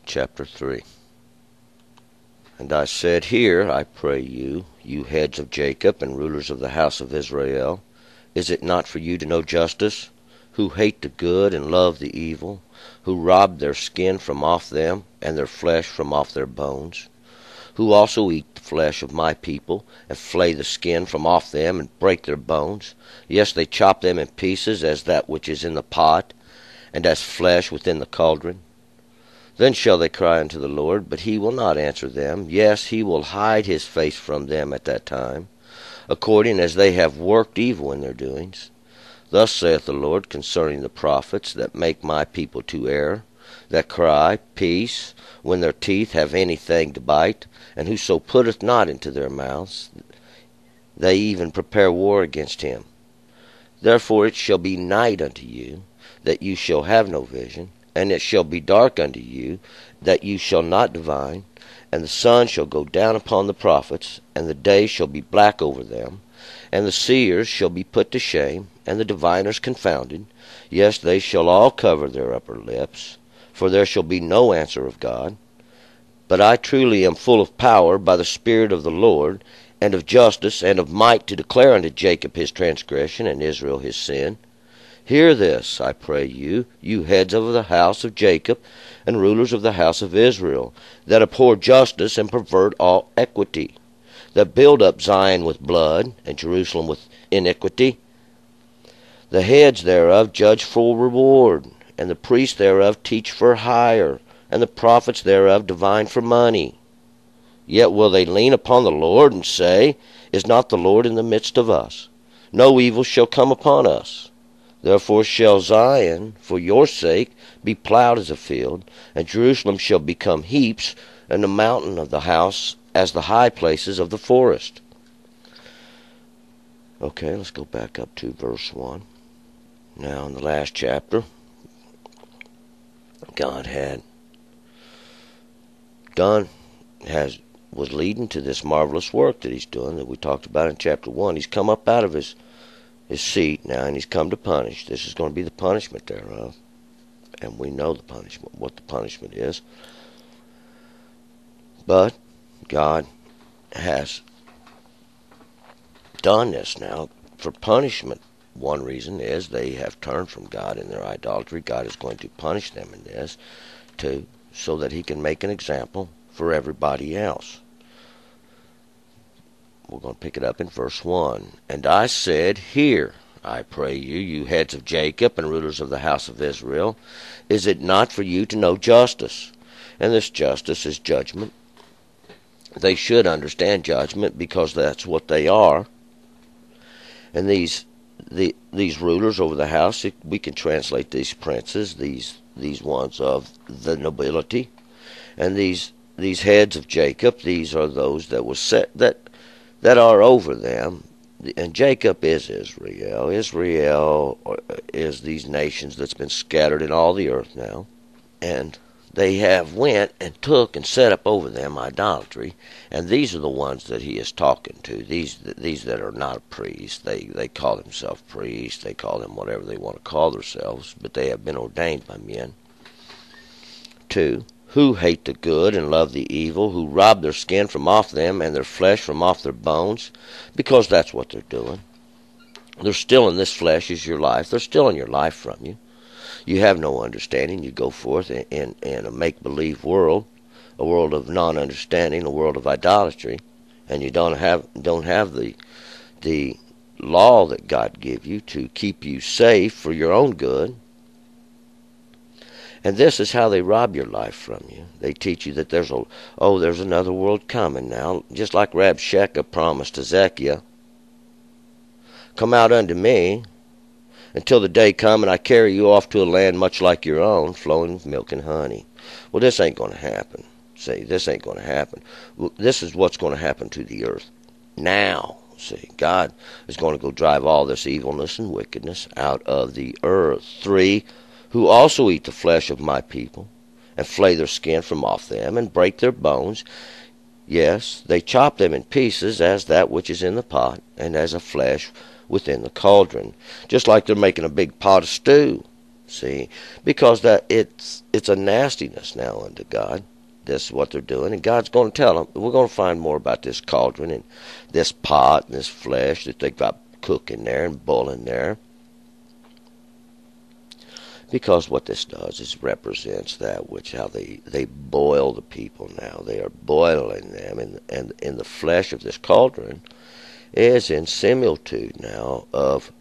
chapter 3. And I said, Hear, I pray you, you heads of Jacob and rulers of the house of Israel, is it not for you to know justice, who hate the good and love the evil, who rob their skin from off them, and their flesh from off their bones, who also eat the flesh of my people, and flay the skin from off them, and break their bones? Yes, they chop them in pieces as that which is in the pot, and as flesh within the cauldron. Then shall they cry unto the Lord, but he will not answer them. Yes, he will hide his face from them at that time, according as they have worked evil in their doings. Thus saith the Lord concerning the prophets that make my people to err, that cry, Peace, when their teeth have anything to bite, and whoso putteth not into their mouths, they even prepare war against him. Therefore it shall be night unto you, that you shall have no vision, and it shall be dark unto you, that you shall not divine, and the sun shall go down upon the prophets, and the day shall be black over them, and the seers shall be put to shame, and the diviners confounded. Yes, they shall all cover their upper lips, for there shall be no answer of God. But I truly am full of power by the Spirit of the Lord, and of justice, and of might, to declare unto Jacob his transgression, and Israel his sin. Hear this, I pray you, you heads of the house of Jacob, and rulers of the house of Israel, that abhor justice and pervert all equity, that build up Zion with blood, and Jerusalem with iniquity. The heads thereof judge for reward, and the priests thereof teach for hire, and the prophets thereof divine for money. Yet will they lean upon the Lord, and say, Is not the Lord in the midst of us? No evil shall come upon us. Therefore shall Zion, for your sake, be plowed as a field, and Jerusalem shall become heaps, and the mountain of the house as the high places of the forest. Okay, let's go back up to verse 1. Now, in the last chapter, God was leading to this marvelous work that he's doing that we talked about in chapter 1. He's come up out of his seat now, and he's come to punish. This is going to be the punishment thereof. And we know the punishment, what the punishment is. But God has done this now for punishment. One reason is they have turned from God in their idolatry. God is going to punish them in this so that he can make an example for everybody else. We're going to pick it up in verse 1. And I said, Hear, I pray you, you heads of Jacob and rulers of the house of Israel, is it not for you to know justice? And this justice is judgment. They should understand judgment because that's what they are. And these rulers over the house, we can translate these princes, these ones of the nobility, and these heads of Jacob. These are those that was set that are over them. And Jacob is Israel. Israel is these nations that's been scattered in all the earth now. And they have went and took and set up over them idolatry. And these are the ones that he is talking to. These that are not priests. They call themselves priests. They call them whatever they want to call themselves. But they have been ordained by men. 2. Who hate the good and love the evil, who rob their skin from off them and their flesh from off their bones, because that's what they're doing. They're still in this flesh is your life. They're stealing your life from you. You have no understanding. You go forth in a make-believe world, a world of non-understanding, a world of idolatry, and you don't have the law that God gave you to keep you safe for your own good. And this is how they rob your life from you. They teach you that there's another world coming now, just like Rabshakeh promised Ezekiel. Come out unto me until the day come and I carry you off to a land much like your own, flowing with milk and honey. Well, this ain't going to happen. See, this ain't going to happen. Well, this is what's going to happen to the earth now. See, God is going to go drive all this evilness and wickedness out of the earth. 3, who also eat the flesh of my people, and flay their skin from off them, and break their bones. Yes, they chop them in pieces as that which is in the pot, and as a flesh within the cauldron. Just like they're making a big pot of stew. See, because that it's a nastiness now unto God. This is what they're doing, and God's going to tell them. We're going to find more about this cauldron and this pot and this flesh that they got cooking there and boiling there. Because what this does is represents that which how they boil the people now. They are boiling them, and in the flesh of this cauldron is in similitude now of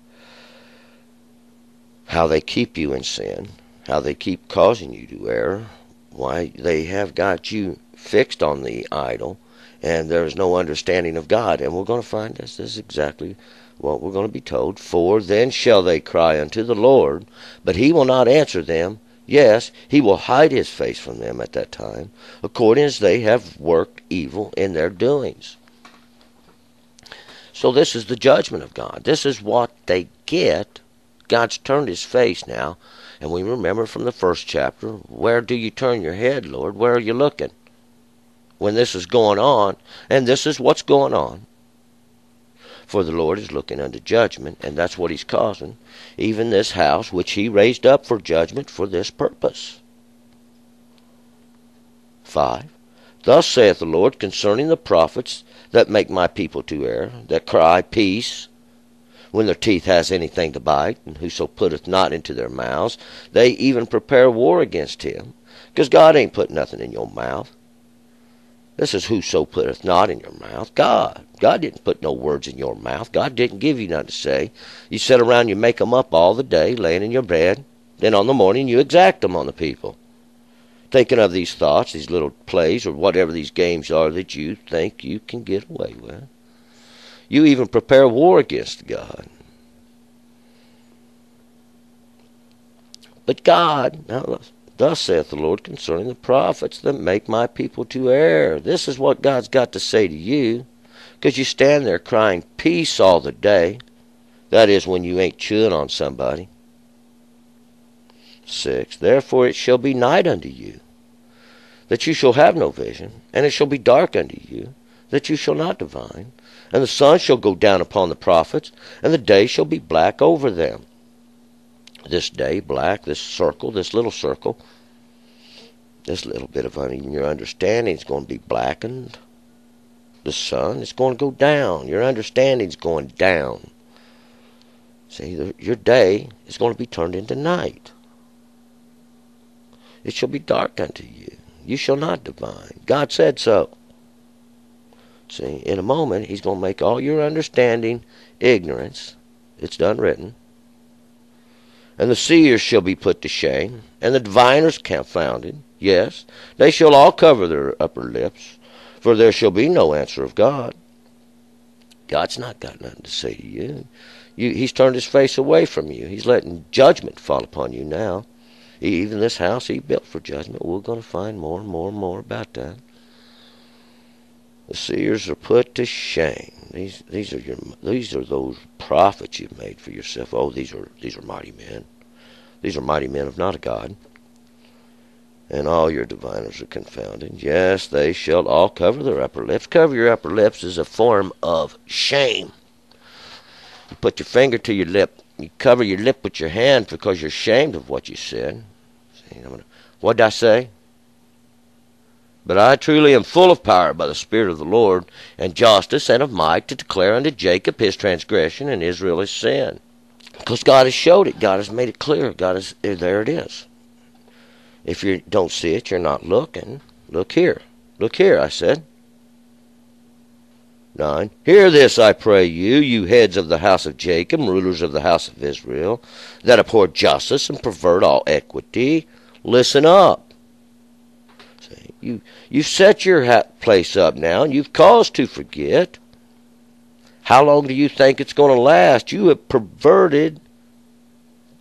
how they keep you in sin, how they keep causing you to err, why they have got you fixed on the idol, and there is no understanding of God. And we're going to find this is exactly what we're going to be told. For then shall they cry unto the Lord, but he will not answer them. Yes, he will hide his face from them at that time, according as they have worked evil in their doings. So this is the judgment of God. This is what they get. God's turned his face now. And we remember from the first chapter, where do you turn your head, Lord? Where are you looking when this is going on? And this is what's going on. For the Lord is looking unto judgment, and that's what he's causing. Even this house, which he raised up for judgment for this purpose. 5. Thus saith the Lord concerning the prophets that make my people to err, that cry peace, when their teeth has anything to bite, and whoso putteth not into their mouths, they even prepare war against him. Because God ain't put nothing in your mouth. This is whoso putteth not in your mouth. God. God didn't put no words in your mouth. God didn't give you nothing to say. You sit around, you make them up all the day, laying in your bed. Then on the morning, you exact them on the people. Thinking of these thoughts, these little plays, or whatever these games are that you think you can get away with. You even prepare war against God. But God, now thus saith the Lord concerning the prophets that make my people to err. This is what God's got to say to you. Because you stand there crying peace all the day. That is when you ain't chewing on somebody. 6. Therefore it shall be night unto you, that you shall have no vision, and it shall be dark unto you, that you shall not divine. And the sun shall go down upon the prophets, and the day shall be black over them. This day, black, this circle, this little circle, this little bit of your understanding is going to be blackened. The sun is going to go down. Your understanding is going down. See, your day is going to be turned into night. It shall be dark unto you. You shall not divine. God said so. See, in a moment, he's going to make all your understanding ignorance. It's done written. And the seers shall be put to shame, and the diviners confounded. Yes, they shall all cover their upper lips, for there shall be no answer of God. God's not got nothing to say to you. He's turned his face away from you. He's letting judgment fall upon you now. Even this house he built for judgment. We're going to find more and more and more about that. The seers are put to shame. These are those prophets you've made for yourself. Oh, these are mighty men. These are mighty men of not a God. And all your diviners are confounded. Yes, they shall all cover their upper lips. Cover your upper lips is a form of shame. You put your finger to your lip. You cover your lip with your hand because you're ashamed of what you said. See, what did I say? But I truly am full of power by the Spirit of the Lord, and justice, and of might, to declare unto Jacob his transgression, and Israel his sin. Because God has showed it. God has made it clear. There it is. If you don't see it, you're not looking. Look here. Look here, I said. 9. Hear this, I pray you, you heads of the house of Jacob, rulers of the house of Israel, that abhor justice and pervert all equity. Listen up. You've set your place up now, and you've cause to forget. How long do you think it's going to last? You have perverted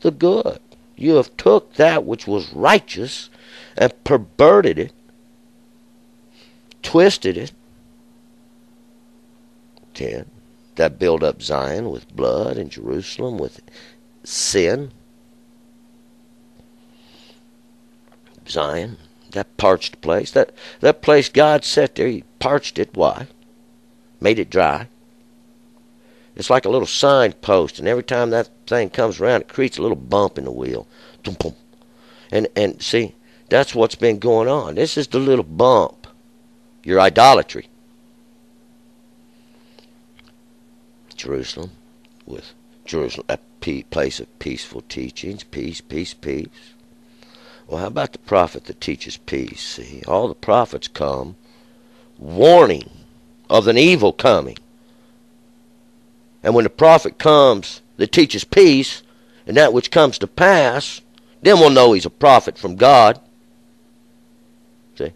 the good. You have took that which was righteous and perverted it, twisted it. 10. That build up Zion with blood, and Jerusalem with sin. Zion. That parched place, that place God set there, he parched it. Why? Made it dry. It's like a little signpost, and every time that thing comes around, it creates a little bump in the wheel. And see, that's what's been going on. This is the little bump. Your idolatry. Jerusalem, with Jerusalem, a place of peaceful teachings. Peace, peace, peace. Well, how about the prophet that teaches peace? See, all the prophets come warning of an evil coming. And when the prophet comes that teaches peace, and that which comes to pass, then we'll know he's a prophet from God. See?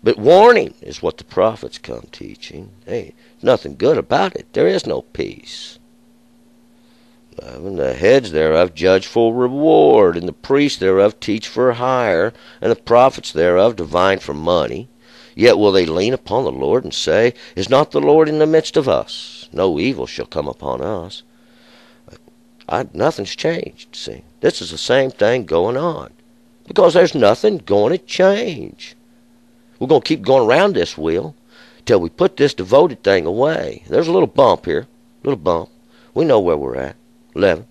But warning is what the prophets come teaching. Hey, nothing good about it. There is no peace. And the heads thereof judge for reward, and the priests thereof teach for hire, and the prophets thereof divine for money. Yet will they lean upon the Lord and say, Is not the Lord in the midst of us? No evil shall come upon us. Nothing's changed, see. This is the same thing going on. Because there's nothing going to change. We're going to keep going around this wheel till we put this devoted thing away. There's a little bump here. Little bump. We know where we're at. 11.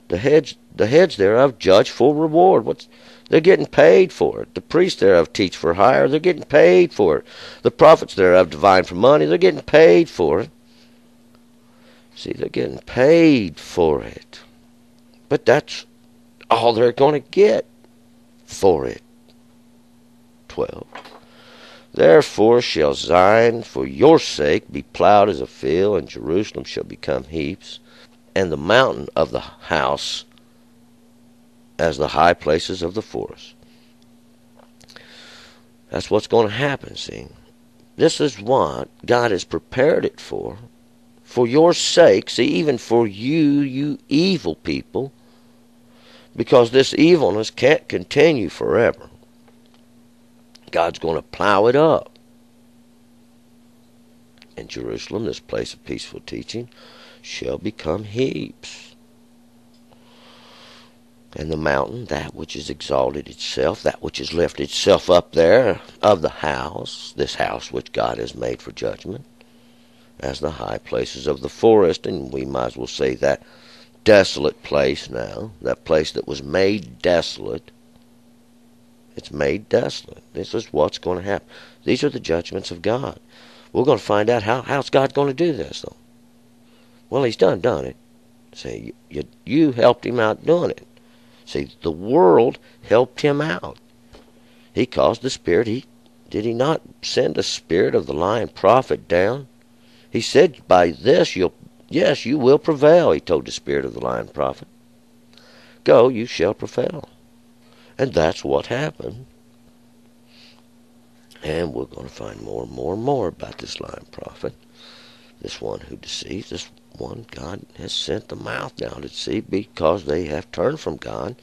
The heads thereof judge for reward. They're getting paid for it. The priests thereof teach for hire. They're getting paid for it. The prophets thereof divine for money. They're getting paid for it. See, they're getting paid for it. But that's all they're going to get for it. 12. Therefore shall Zion for your sake be plowed as a field, and Jerusalem shall become heaps, and the mountain of the house as the high places of the forest. That's what's going to happen, see. This is what God has prepared it for your sake, see, even for you evil people, because this evilness can't continue forever. God's going to plow it up. And Jerusalem, this place of peaceful teaching, shall become heaps. And the mountain, that which is exalted itself, that which has lifted itself up there of the house, this house which God has made for judgment, as the high places of the forest, and we might as well say that desolate place now, that place that was made desolate, it's made desolate. This is what's going to happen. These are the judgments of God. We're going to find out how's God going to do this, though. Well, he's done it. See, you helped him out doing it. See, the world helped him out. He caused the spirit. Did he not send a spirit of the lying prophet down? He said, by this you will prevail, he told the spirit of the lying prophet. Go, you shall prevail. And that's what happened. And we're going to find more and more and more about this lying prophet. This one who deceives, this one God has sent them out now to deceive, because they have turned from God.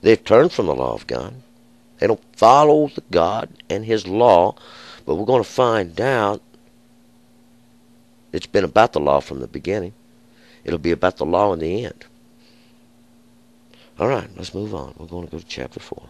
They've turned from the law of God. They don't follow the God and his law. But we're going to find out it's been about the law from the beginning. It'll be about the law in the end. All right, let's move on. We're going to go to chapter 4.